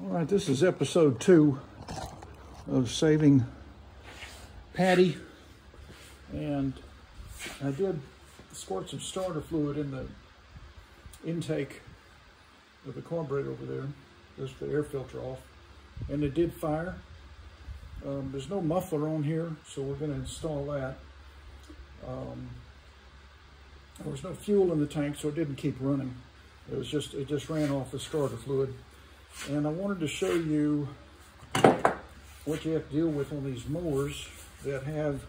All right, this is episode 2 of saving Patty, and I did squirt some starter fluid in the intake of the carburetor over there, just the air filter off, and it did fire. There's no muffler on here, so we're going to install that. There was no fuel in the tank, so it didn't keep running. It just ran off the starter fluid. And I wanted to show you what you have to deal with on these mowers that have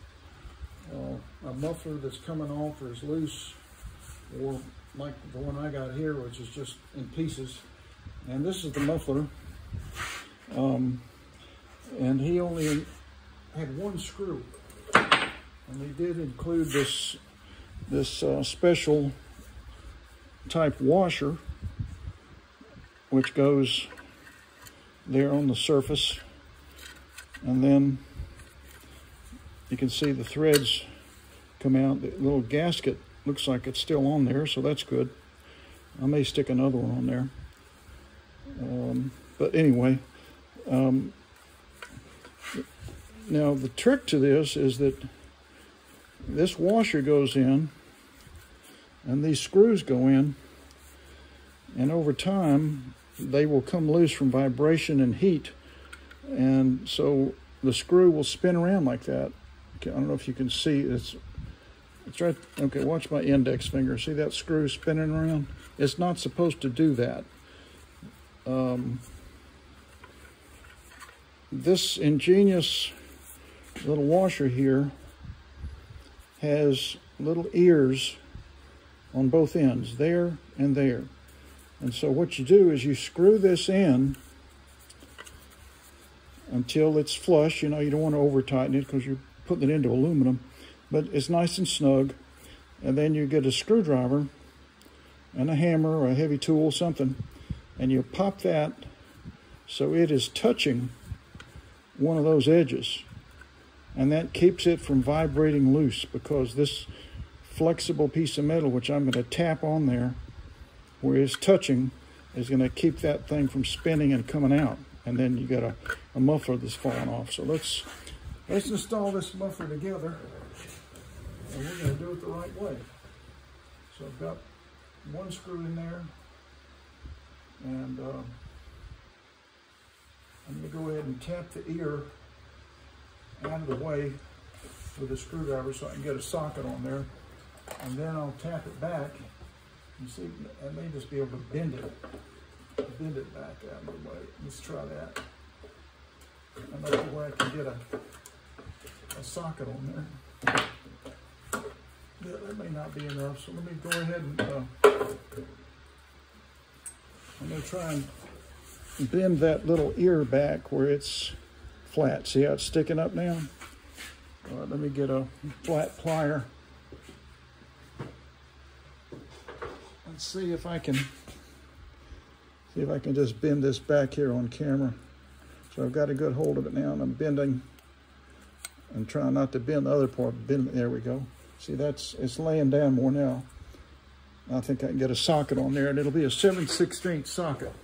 a muffler that's coming off or is loose, or like the one I got here, which is just in pieces. And this is the muffler. And he only had one screw. And he did include this special type washer, which goes there on the surface, and then you can see the threads come out. The little gasket looks like it's still on there, so that's good. I may stick another one on there, but anyway, now the trick to this is that this washer goes in and these screws go in, and over time they will come loose from vibration and heat, and so the screw will spin around like that. Okay, I don't know if you can see, it's right. Okay, watch my index finger. See that screw spinning around? It's not supposed to do that. This ingenious little washer here has little ears on both ends, there and there. And so what you do is you screw this in until it's flush. You know, you don't want to over tighten it because you're putting it into aluminum, but it's nice and snug. And then you get a screwdriver and a hammer or a heavy tool, something, and you pop that so it is touching one of those edges. And that keeps it from vibrating loose, because this flexible piece of metal, which I'm going to tap on there where it's touching, is going to keep that thing from spinning and coming out. And then you got a muffler that's falling off. So let's install this muffler together, and we're going to do it the right way. So I've got one screw in there, and I'm going to go ahead and tap the ear out of the way with a screwdriver so I can get a socket on there, and then I'll tap it back. You see, I may just be able to bend it back out of the way. Let's try that. Enough where I can get a socket on there. Yeah, that may not be enough, so let me go ahead and I'm going to try and bend that little ear back where it's flat. See how it's sticking up now? All right, let me get a flat plier. Let's see if I can just bend this back here on camera. So I've got a good hold of it now, and I'm bending and trying not to bend the other part. There we go. See, it's laying down more now. I think I can get a socket on there, and it'll be a 7/16 socket.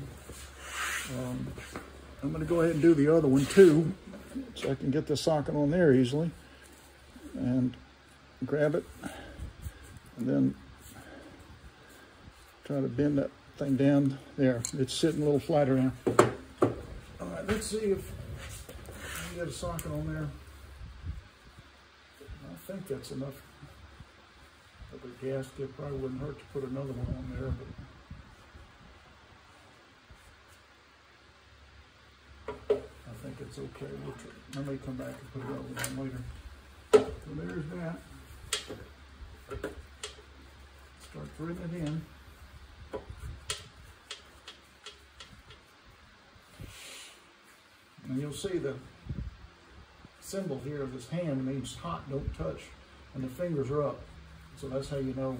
I'm going to go ahead and do the other one too, so I can get the socket on there easily, and grab it, and then try to bend that thing down there. It's sitting a little flatter now. All right, let's see if I can get a socket on there. I think that's enough of a gasket. Probably wouldn't hurt to put another one on there, but I think it's okay. I may come back and put another one on later. So there's that. Start threading it in. And you'll see the symbol here of this hand means hot, don't touch, and the fingers are up. So that's how you know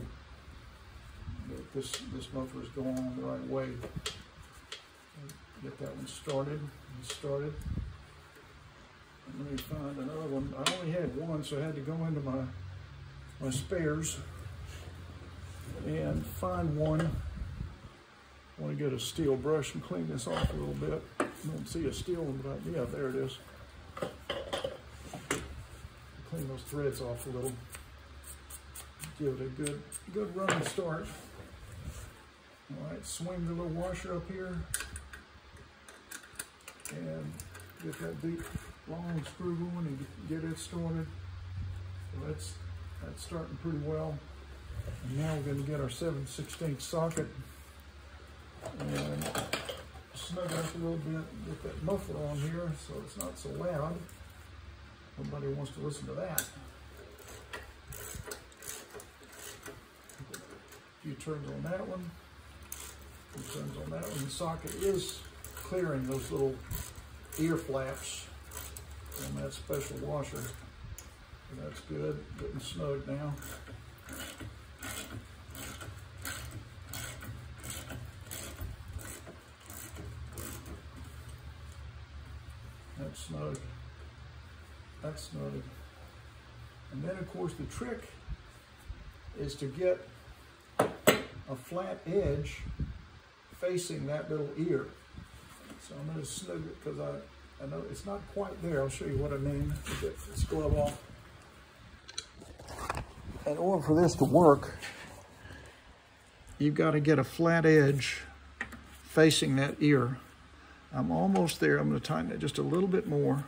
that this muffler is going on the right way. Get that one started. And let me find another one. I only had one, so I had to go into my spares and find one. I want to get a steel brush and clean this off a little bit. don't see a steel one, but yeah, there it is. Clean those threads off a little. Give it a good running start. All right, swing the little washer up here and get that deep long screw going and get it started. So that's starting pretty well. And now we're going to get our 7/16 socket and snug it up a little bit, get that muffler on here so it's not so loud. Nobody wants to listen to that. A few turns on that one. A few turns on that one. The socket is clearing those little ear flaps on that special washer. So that's good. Getting snug now. That's snug. That's snug. And then of course the trick is to get a flat edge facing that little ear. So I'm going to snug it because I know it's not quite there. I'll show you what I mean. Get this glove off. In order for this to work, you've got to get a flat edge facing that ear. I'm almost there. I'm going to tighten it just a little bit more.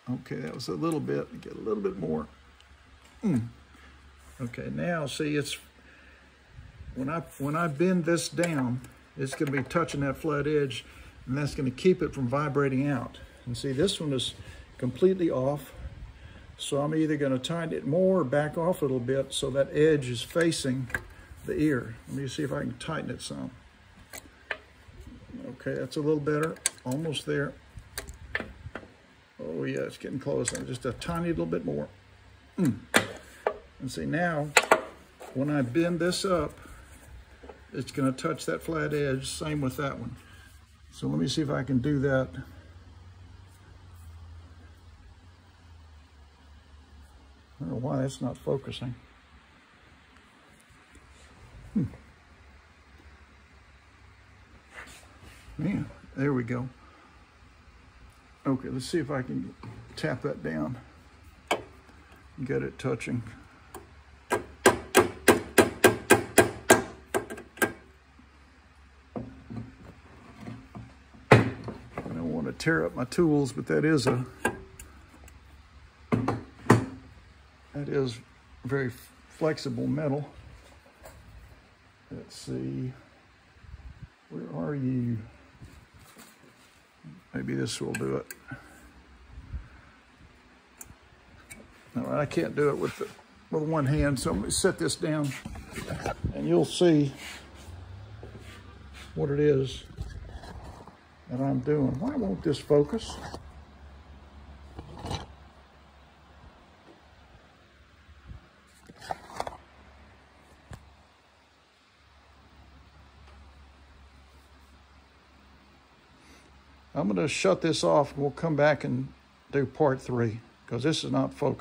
Okay, that was a little bit. Get a little bit more. Okay, now see, it's when I bend this down, it's going to be touching that flat edge, and that's going to keep it from vibrating out. And see, this one is completely off, so I'm either going to tighten it more or back off a little bit so that edge is facing the ear. Let me see if I can tighten it some. Okay, that's a little better. Almost there. Oh yeah, it's getting close. Just a tiny little bit more. And see, now when I bend this up, it's going to touch that flat edge. Same with that one. So let me see if I can do that. I don't know why that's not focusing. Man, there we go. Okay, let's see if I can tap that down and get it touching. I don't want to tear up my tools, but that is very flexible metal. Let's see, where are you? Maybe this will do it. All right, I can't do it with one hand, so I'm going to set this down and you'll see what it is that I'm doing. Why won't this focus? I'm going to shut this off and we'll come back and do part 3 because this is not focused.